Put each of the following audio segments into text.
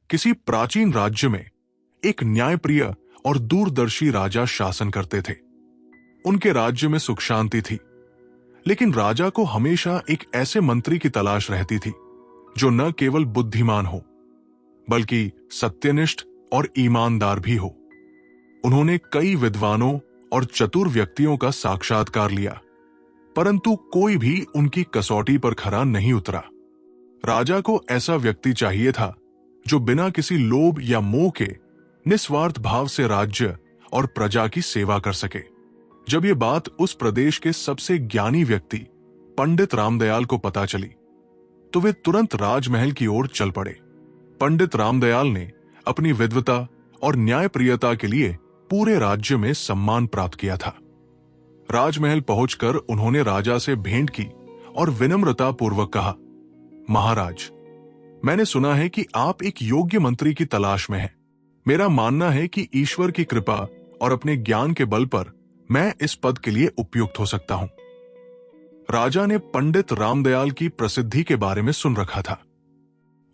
किसी प्राचीन राज्य में एक न्यायप्रिय और दूरदर्शी राजा शासन करते थे। उनके राज्य में सुख शांति थी, लेकिन राजा को हमेशा एक ऐसे मंत्री की तलाश रहती थी जो न केवल बुद्धिमान हो बल्कि सत्यनिष्ठ और ईमानदार भी हो। उन्होंने कई विद्वानों और चतुर व्यक्तियों का साक्षात्कार लिया, परंतु कोई भी उनकी कसौटी पर खरा नहीं उतरा। राजा को ऐसा व्यक्ति चाहिए था जो बिना किसी लोभ या मोह के निस्वार्थ भाव से राज्य और प्रजा की सेवा कर सके। जब ये बात उस प्रदेश के सबसे ज्ञानी व्यक्ति पंडित रामदयाल को पता चली, तो वे तुरंत राजमहल की ओर चल पड़े। पंडित रामदयाल ने अपनी विद्वता और न्यायप्रियता के लिए पूरे राज्य में सम्मान प्राप्त किया था। राजमहल पहुंचकर उन्होंने राजा से भेंट की और विनम्रता पूर्वक कहा, महाराज, मैंने सुना है कि आप एक योग्य मंत्री की तलाश में हैं। मेरा मानना है कि ईश्वर की कृपा और अपने ज्ञान के बल पर मैं इस पद के लिए उपयुक्त हो सकता हूं। राजा ने पंडित रामदयाल की प्रसिद्धि के बारे में सुन रखा था।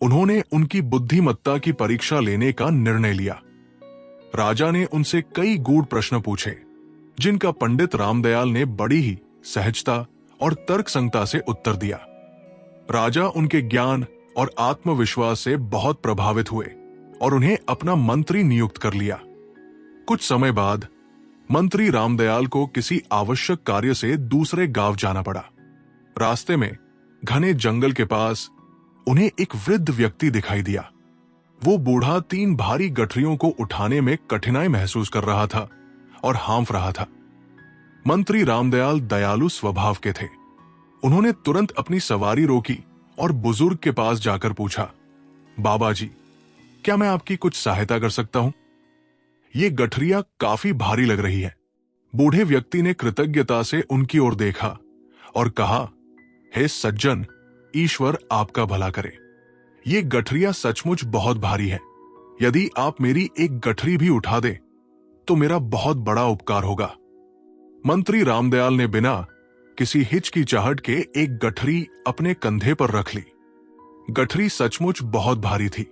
उन्होंने उनकी बुद्धिमत्ता की परीक्षा लेने का निर्णय लिया। राजा ने उनसे कई गूढ़ प्रश्न पूछे, जिनका पंडित रामदयाल ने बड़ी ही सहजता और तर्कसंगता से उत्तर दिया। राजा उनके ज्ञान और आत्मविश्वास से बहुत प्रभावित हुए और उन्हें अपना मंत्री नियुक्त कर लिया। कुछ समय बाद मंत्री रामदयाल को किसी आवश्यक कार्य से दूसरे गांव जाना पड़ा। रास्ते में घने जंगल के पास उन्हें एक वृद्ध व्यक्ति दिखाई दिया। वो बूढ़ा 3 भारी गठरियों को उठाने में कठिनाई महसूस कर रहा था और हाँफ रहा था। मंत्री रामदयाल दयालु स्वभाव के थे। उन्होंने तुरंत अपनी सवारी रोकी और बुजुर्ग के पास जाकर पूछा, बाबा जी, क्या मैं आपकी कुछ सहायता कर सकता हूं? ये गठरिया काफी भारी लग रही है। बूढ़े व्यक्ति ने कृतज्ञता से उनकी ओर देखा और कहा, हे सज्जन, ईश्वर आपका भला करे। ये गठरिया सचमुच बहुत भारी है। यदि आप मेरी एक गठरी भी उठा दें तो मेरा बहुत बड़ा उपकार होगा। मंत्री रामदयाल ने बिना किसी हिचकिचाहट के एक गठरी अपने कंधे पर रख ली। गठरी सचमुच बहुत भारी थी।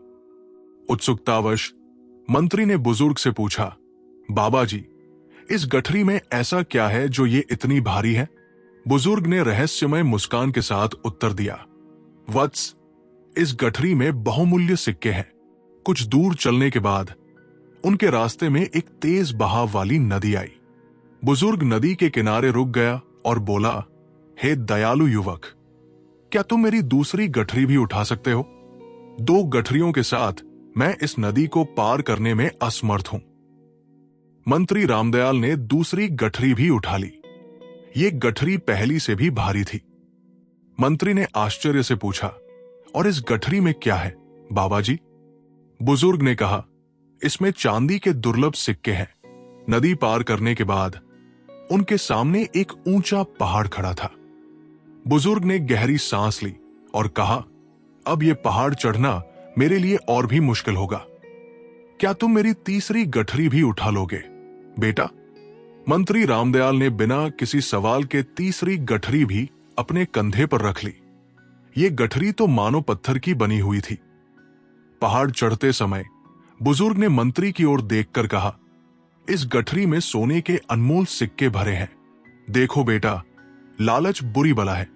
उत्सुकतावश मंत्री ने बुजुर्ग से पूछा, बाबा जी, इस गठरी में ऐसा क्या है जो ये इतनी भारी है? बुजुर्ग ने रहस्यमय मुस्कान के साथ उत्तर दिया, वत्स, इस गठरी में बहुमूल्य सिक्के हैं। कुछ दूर चलने के बाद उनके रास्ते में एक तेज बहाव वाली नदी आई। बुजुर्ग नदी के किनारे रुक गया और बोला, हे दयालु युवक, क्या तुम मेरी दूसरी गठरी भी उठा सकते हो? 2 गठरियों के साथ मैं इस नदी को पार करने में असमर्थ हूं। मंत्री रामदयाल ने दूसरी गठरी भी उठा ली। ये गठरी पहली से भी भारी थी। मंत्री ने आश्चर्य से पूछा, और इस गठरी में क्या है, बाबा जी? बुजुर्ग ने कहा, इसमें चांदी के दुर्लभ सिक्के हैं। नदी पार करने के बाद उनके सामने एक ऊंचा पहाड़ खड़ा था। बुजुर्ग ने गहरी सांस ली और कहा, अब यह पहाड़ चढ़ना मेरे लिए और भी मुश्किल होगा। क्या तुम मेरी तीसरी गठरी भी उठा लोगे, बेटा? मंत्री रामदयाल ने बिना किसी सवाल के तीसरी गठरी भी अपने कंधे पर रख ली। ये गठरी तो मानो पत्थर की बनी हुई थी। पहाड़ चढ़ते समय बुजुर्ग ने मंत्री की ओर देखकर कहा, इस गठरी में सोने के अनमोल सिक्के भरे हैं। देखो बेटा, लालच बुरी बला है।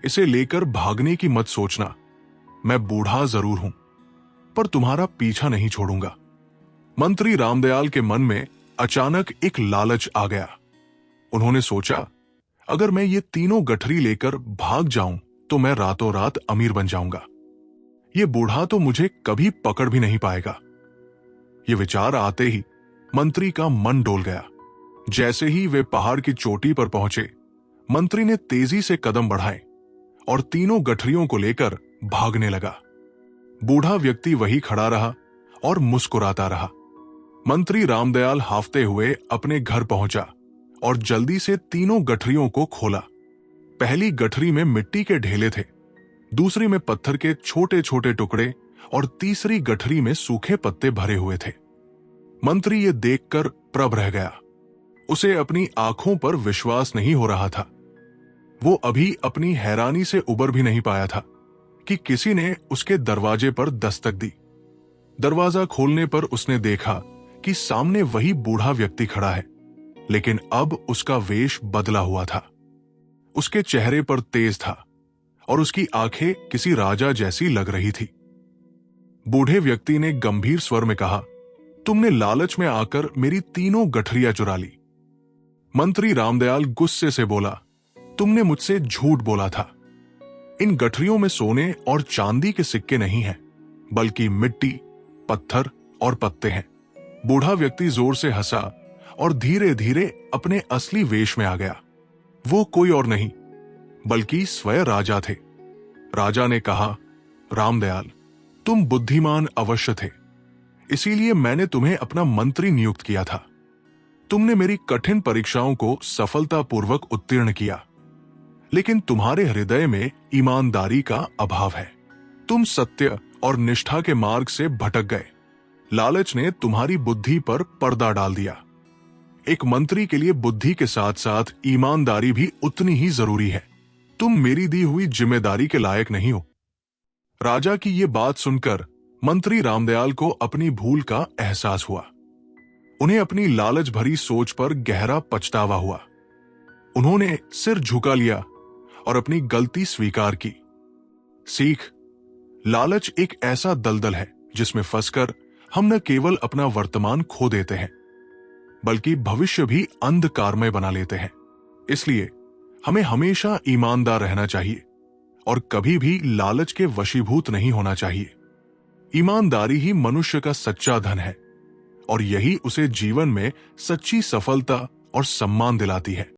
इसे लेकर भागने की मत सोचना। मैं बूढ़ा जरूर हूं, पर तुम्हारा पीछा नहीं छोड़ूंगा। मंत्री रामदयाल के मन में अचानक एक लालच आ गया। उन्होंने सोचा, अगर मैं ये तीनों गठरी लेकर भाग जाऊं तो मैं रातों रात अमीर बन जाऊंगा। ये बूढ़ा तो मुझे कभी पकड़ भी नहीं पाएगा। ये विचार आते ही मंत्री का मन डोल गया। जैसे ही वे पहाड़ की चोटी पर पहुंचे, मंत्री ने तेजी से कदम बढ़ाए और तीनों गठरियों को लेकर भागने लगा। बूढ़ा व्यक्ति वही खड़ा रहा और मुस्कुराता रहा। मंत्री रामदयाल हाफते हुए अपने घर पहुंचा और जल्दी से तीनों गठरियों को खोला। पहली गठरी में मिट्टी के ढेले थे, दूसरी में पत्थर के छोटे छोटे टुकड़े और तीसरी गठरी में सूखे पत्ते भरे हुए थे। मंत्री ये देखकर प्रभ रह गया। उसे अपनी आंखों पर विश्वास नहीं हो रहा था। वो अभी अपनी हैरानी से उबर भी नहीं पाया था कि किसी ने उसके दरवाजे पर दस्तक दी। दरवाजा खोलने पर उसने देखा कि सामने वही बूढ़ा व्यक्ति खड़ा है, लेकिन अब उसका वेश बदला हुआ था। उसके चेहरे पर तेज था और उसकी आंखें किसी राजा जैसी लग रही थी। बूढ़े व्यक्ति ने गंभीर स्वर में कहा, तुमने लालच में आकर मेरी तीनों गठरियां चुरा ली। मंत्री रामदयाल गुस्से से बोला, तुमने मुझसे झूठ बोला था। इन गठरियों में सोने और चांदी के सिक्के नहीं हैं, बल्कि मिट्टी, पत्थर और पत्ते हैं। बूढ़ा व्यक्ति जोर से हंसा और धीरे धीरे अपने असली वेश में आ गया। वो कोई और नहीं बल्कि स्वयं राजा थे। राजा ने कहा, रामदयाल, तुम बुद्धिमान अवश्य थे, इसीलिए मैंने तुम्हें अपना मंत्री नियुक्त किया था। तुमने मेरी कठिन परीक्षाओं को सफलतापूर्वक उत्तीर्ण किया, लेकिन तुम्हारे हृदय में ईमानदारी का अभाव है। तुम सत्य और निष्ठा के मार्ग से भटक गए। लालच ने तुम्हारी बुद्धि पर पर्दा डाल दिया। एक मंत्री के लिए बुद्धि के साथ साथ ईमानदारी भी उतनी ही जरूरी है। तुम मेरी दी हुई जिम्मेदारी के लायक नहीं हो। राजा की ये बात सुनकर मंत्री रामदयाल को अपनी भूल का एहसास हुआ। उन्हें अपनी लालच भरी सोच पर गहरा पछतावा हुआ। उन्होंने सिर झुका लिया और अपनी गलती स्वीकार की। सीख, लालच एक ऐसा दलदल है जिसमें फंसकर हम न केवल अपना वर्तमान खो देते हैं, बल्कि भविष्य भी अंधकारमय बना लेते हैं। इसलिए हमें हमेशा ईमानदार रहना चाहिए और कभी भी लालच के वशीभूत नहीं होना चाहिए। ईमानदारी ही मनुष्य का सच्चा धन है और यही उसे जीवन में सच्ची सफलता और सम्मान दिलाती है।